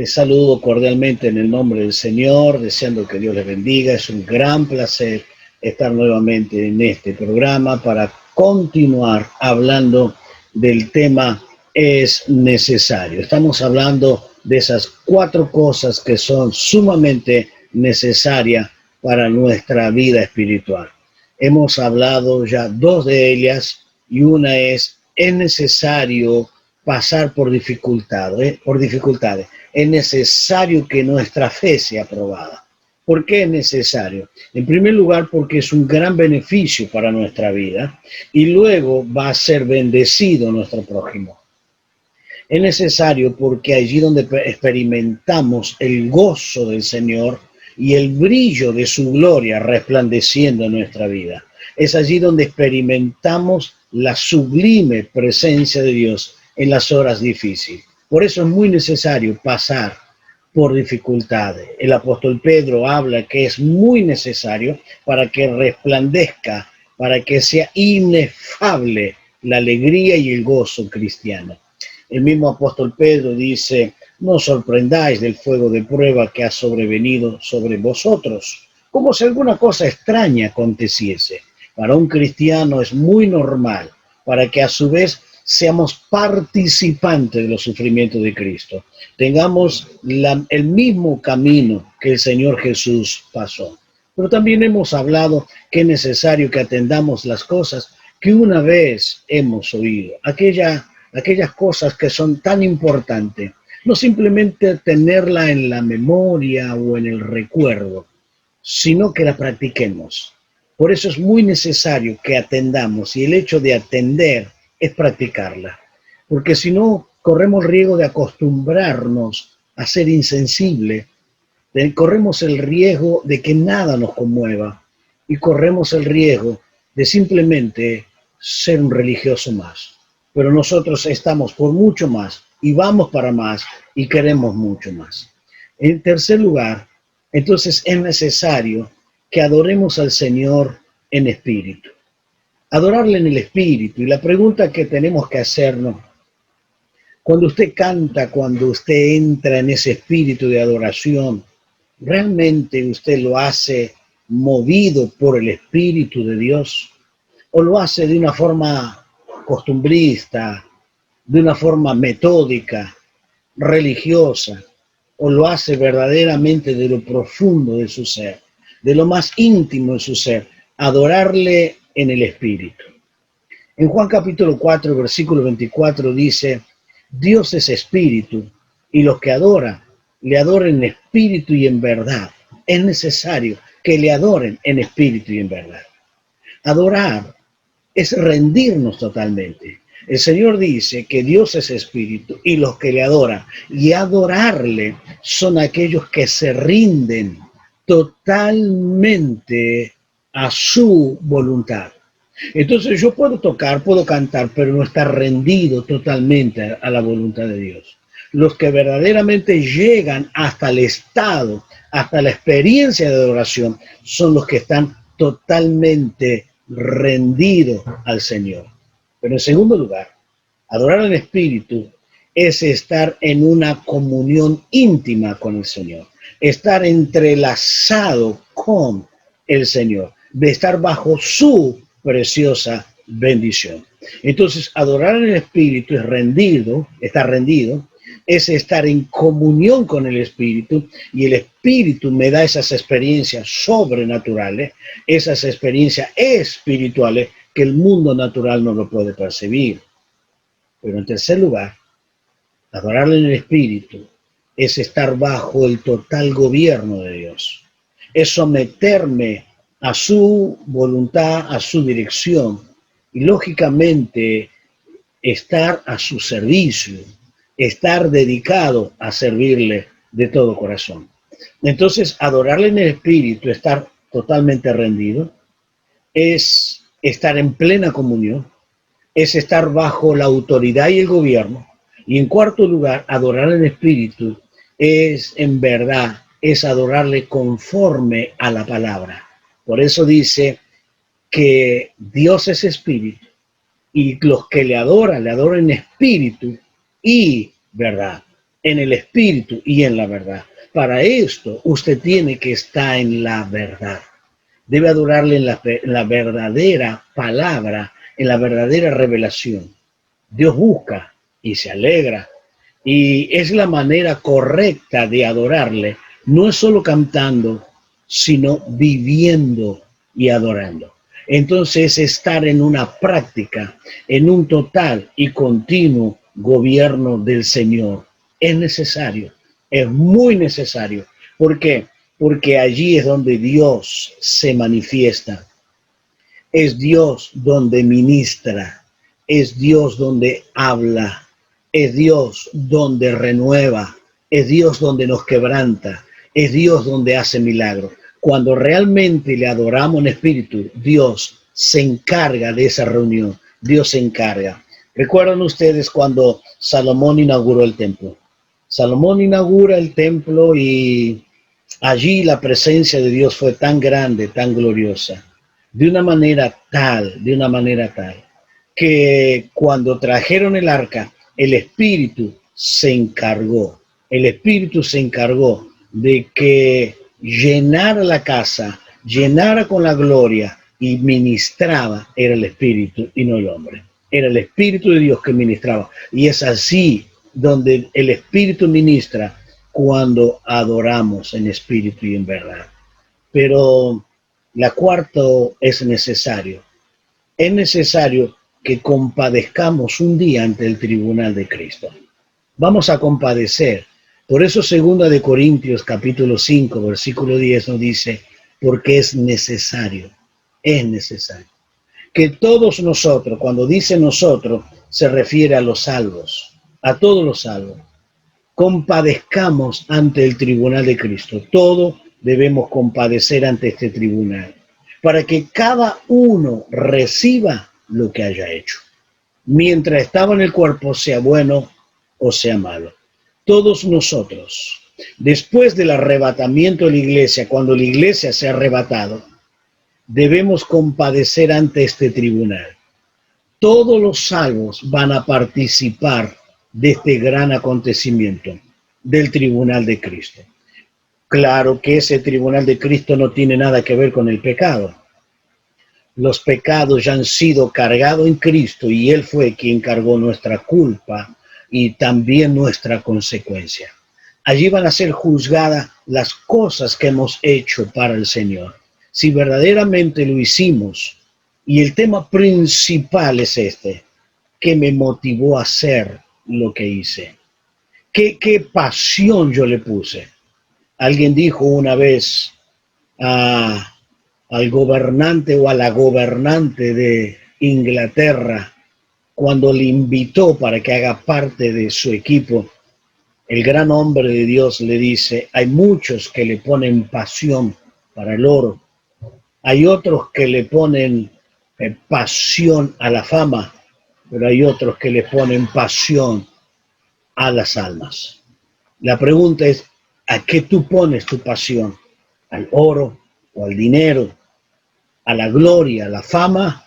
Les saludo cordialmente en el nombre del Señor, deseando que Dios les bendiga. Es un gran placer estar nuevamente en este programa para continuar hablando del tema es necesario. Estamos hablando de esas 4 cosas que son sumamente necesarias para nuestra vida espiritual. Hemos hablado ya 2 de ellas y una es necesario pasar por dificultades. Es necesario que nuestra fe sea probada. ¿Por qué es necesario? En primer lugar, porque es un gran beneficio para nuestra vida y luego va a ser bendecido nuestro prójimo. Es necesario porque allí donde experimentamos el gozo del Señor y el brillo de su gloria resplandeciendo en nuestra vida. Es allí donde experimentamos la sublime presencia de Dios en las horas difíciles. Por eso es muy necesario pasar por dificultades. El apóstol Pedro habla que es muy necesario para que resplandezca, para que sea inefable la alegría y el gozo cristiano. El mismo apóstol Pedro dice, no os sorprendáis del fuego de prueba que ha sobrevenido sobre vosotros, como si alguna cosa extraña aconteciese. Para un cristiano es muy normal, para que a su vez seamos participantes de los sufrimientos de Cristo. Tengamos el mismo camino que el Señor Jesús pasó. Pero también hemos hablado que es necesario que atendamos las cosas que una vez hemos oído, aquellas cosas que son tan importantes, no simplemente tenerla en la memoria o en el recuerdo, sino que la practiquemos. Por eso es muy necesario que atendamos, y el hecho de atender es practicarla, porque si no, corremos el riesgo de acostumbrarnos a ser insensibles, corremos el riesgo de que nada nos conmueva, y corremos el riesgo de simplemente ser un religioso más. Pero nosotros estamos por mucho más y vamos para más y queremos mucho más. En tercer lugar, entonces es necesario que adoremos al Señor en espíritu. Adorarle en el espíritu. Y la pregunta que tenemos que hacernos, cuando usted canta, cuando usted entra en ese espíritu de adoración, ¿realmente usted lo hace movido por el Espíritu de Dios? ¿O lo hace de una forma costumbrista, de una forma metódica, religiosa, o lo hace verdaderamente de lo profundo de su ser, de lo más íntimo de su ser, adorarle en el Espíritu? En Juan capítulo 4, versículo 24 dice, Dios es Espíritu, y los que adoran, le adoren en espíritu y en verdad. Es necesario que le adoren en espíritu y en verdad. Adorar es rendirnos totalmente. El Señor dice que Dios es espíritu y los que le adoran y adorarle son aquellos que se rinden totalmente a su voluntad. Entonces yo puedo tocar, puedo cantar, pero no estar rendido totalmente a la voluntad de Dios. Los que verdaderamente llegan hasta el estado, hasta la experiencia de adoración, son los que están totalmente rendido al Señor. Pero en segundo lugar, adorar al Espíritu es estar en una comunión íntima con el Señor, estar entrelazado con el Señor, de estar bajo su preciosa bendición. Entonces, adorar al Espíritu es estar rendido, es estar en comunión con el Espíritu, y el Espíritu me da esas experiencias sobrenaturales, esas experiencias espirituales que el mundo natural no lo puede percibir. Pero en tercer lugar, adorarle en el Espíritu es estar bajo el total gobierno de Dios, es someterme a su voluntad, a su dirección, y lógicamente estar a su servicio, estar dedicado a servirle de todo corazón. Entonces, adorarle en el Espíritu, estar totalmente rendido, es estar en plena comunión, es estar bajo la autoridad y el gobierno. Y en cuarto lugar, adorar en Espíritu es en verdad, es adorarle conforme a la palabra. Por eso dice que Dios es Espíritu y los que le adoran en espíritu y verdad. en el espíritu y en la verdad. Para esto, usted tiene que estar en la verdad. Debe adorarle en la verdadera palabra, en la verdadera revelación. Dios busca y se alegra. Y es la manera correcta de adorarle. No es solo cantando, sino viviendo y adorando. Entonces, estar en una práctica, en un total y continuo gobierno del Señor, es necesario, es muy necesario. ¿Por qué? Porque allí es donde Dios se manifiesta. Es Dios donde ministra, es Dios donde habla, es Dios donde renueva, es Dios donde nos quebranta, es Dios donde hace milagros. Cuando realmente le adoramos en espíritu, Dios se encarga de esa reunión, Dios se encarga. ¿Recuerdan ustedes cuando Salomón inauguró el templo? Salomón inaugura el templo y allí la presencia de Dios fue tan grande, tan gloriosa, de una manera tal, que cuando trajeron el arca, el Espíritu se encargó de que llenara la casa, llenara con la gloria y ministraba, era el Espíritu y no el hombre. Era el Espíritu de Dios que ministraba. Y es así donde el Espíritu ministra cuando adoramos en espíritu y en verdad. Pero la cuarta es necesario. Es necesario que compadezcamos un día ante el tribunal de Cristo. Vamos a compadecer. Por eso 2 de Corintios capítulo 5, versículo 10 nos dice, porque es necesario, que todos nosotros, cuando dice nosotros, se refiere a los salvos, a todos los salvos, compadezcamos ante el tribunal de Cristo. Todos debemos compadecer ante este tribunal, para que cada uno reciba lo que haya hecho, mientras estaba en el cuerpo, sea bueno o sea malo. Todos nosotros, después del arrebatamiento de la iglesia, cuando la iglesia se ha arrebatado, debemos compadecer ante este tribunal. Todos los salvos van a participar de este gran acontecimiento del tribunal de Cristo. Claro que ese tribunal de Cristo no tiene nada que ver con el pecado. Los pecados ya han sido cargados en Cristo y Él fue quien cargó nuestra culpa y también nuestra consecuencia. Allí van a ser juzgadas las cosas que hemos hecho para el Señor. Si verdaderamente lo hicimos, y el tema principal es este, ¿qué me motivó a hacer lo que hice? ¿Qué pasión yo le puse? Alguien dijo una vez al gobernante o a la gobernante de Inglaterra, cuando le invitó para que haga parte de su equipo, el gran hombre de Dios le dice, hay muchos que le ponen pasión para el oro, hay otros que le ponen pasión a la fama, pero hay otros que le ponen pasión a las almas. La pregunta es, ¿a qué tú pones tu pasión? ¿Al oro o al dinero? ¿A la gloria, a la fama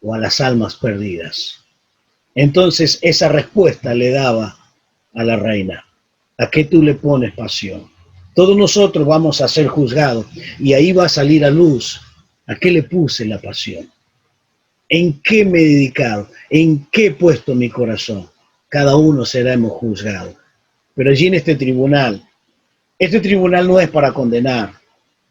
o a las almas perdidas? Entonces esa respuesta le daba a la reina. ¿A qué tú le pones pasión? Todos nosotros vamos a ser juzgados y ahí va a salir a luz a qué le puse la pasión. ¿En qué me he dedicado? ¿En qué he puesto mi corazón? Cada uno seremos juzgados. Pero allí en este tribunal no es para condenar.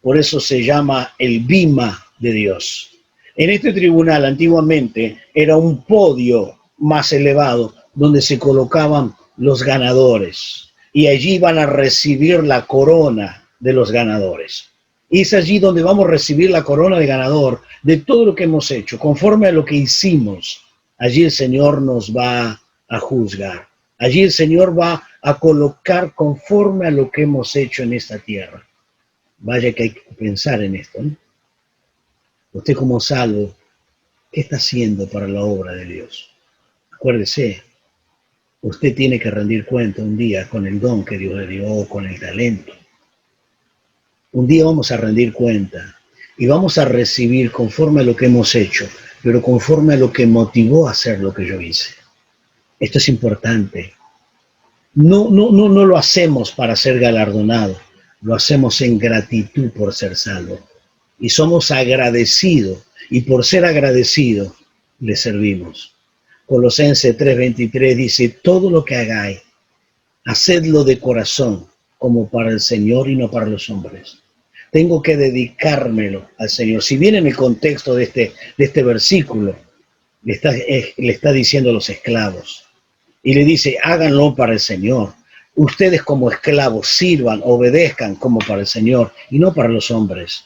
Por eso se llama el bima de Dios. En este tribunal antiguamente era un podio más elevado donde se colocaban los ganadores. Y allí van a recibir la corona de los ganadores. Y es allí donde vamos a recibir la corona de ganador de todo lo que hemos hecho, conforme a lo que hicimos. Allí el Señor nos va a juzgar. Allí el Señor va a colocar conforme a lo que hemos hecho en esta tierra. Vaya que hay que pensar en esto, ¿no? Usted como salvo, ¿qué está haciendo para la obra de Dios? Acuérdese, usted tiene que rendir cuenta un día con el don que Dios le dio, con el talento. Un día vamos a rendir cuenta y vamos a recibir conforme a lo que hemos hecho, pero conforme a lo que motivó a hacer lo que yo hice. Esto es importante. No lo hacemos para ser galardonado, lo hacemos en gratitud por ser salvo. Y somos agradecidos, y por ser agradecidos, le servimos. Colosenses 3:23 dice, todo lo que hagáis, hacedlo de corazón, como para el Señor y no para los hombres. Tengo que dedicármelo al Señor. Si bien en el contexto de este versículo, le está diciendo a los esclavos, y le dice, háganlo para el Señor. Ustedes como esclavos sirvan, obedezcan como para el Señor y no para los hombres.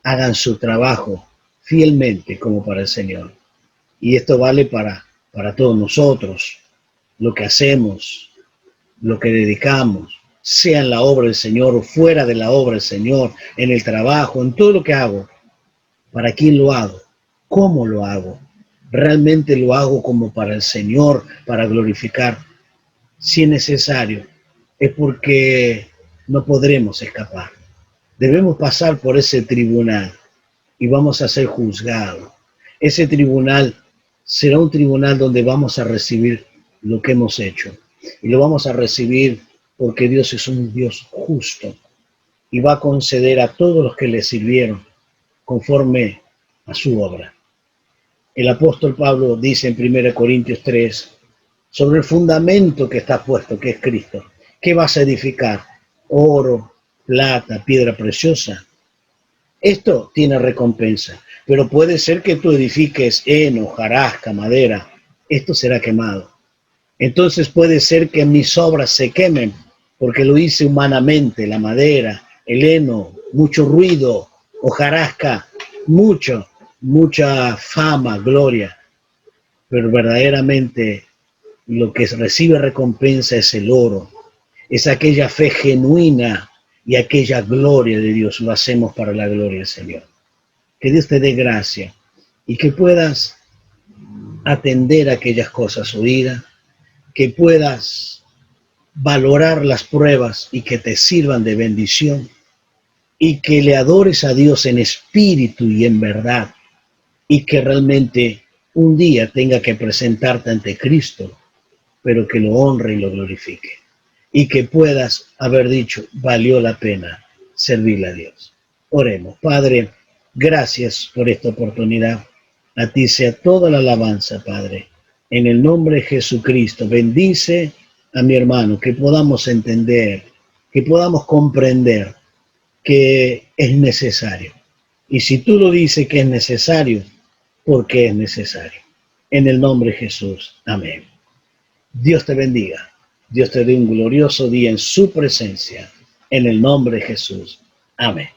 Hagan su trabajo fielmente como para el Señor. Y esto vale para todos nosotros. Lo que hacemos, lo que dedicamos, sea en la obra del Señor o fuera de la obra del Señor, en el trabajo, en todo lo que hago. ¿Para quién lo hago? ¿Cómo lo hago? ¿Realmente lo hago como para el Señor, para glorificar? Si es necesario, es porque no podremos escapar. Debemos pasar por ese tribunal y vamos a ser juzgados. Ese tribunal será un tribunal donde vamos a recibir lo que hemos hecho. Y lo vamos a recibir porque Dios es un Dios justo y va a conceder a todos los que le sirvieron conforme a su obra. El apóstol Pablo dice en 1 Corintios 3, sobre el fundamento que está puesto, que es Cristo, ¿qué vas a edificar? Oro, plata, piedra preciosa. Esto tiene recompensa, pero puede ser que tú edifiques heno, hojarasca, madera. Esto será quemado. Entonces puede ser que mis obras se quemen, porque lo hice humanamente, la madera, el heno, mucho ruido, hojarasca, mucha fama, gloria, pero verdaderamente lo que recibe recompensa es el oro, es aquella fe genuina y aquella gloria de Dios. Lo hacemos para la gloria del Señor. Que Dios te dé gracia y que puedas atender aquellas cosas oídas, que puedas valorar las pruebas y que te sirvan de bendición, y que le adores a Dios en espíritu y en verdad, y que realmente un día tenga que presentarte ante Cristo, pero que lo honre y lo glorifique, y que puedas haber dicho, valió la pena servirle a Dios. Oremos. Padre, gracias por esta oportunidad. A ti sea toda la alabanza, Padre. En el nombre de Jesucristo, bendice a mi hermano, que podamos entender, que podamos comprender que es necesario. Y si tú lo dices que es necesario, porque es necesario. En el nombre de Jesús. Amén. Dios te bendiga. Dios te dé un glorioso día en su presencia. En el nombre de Jesús. Amén.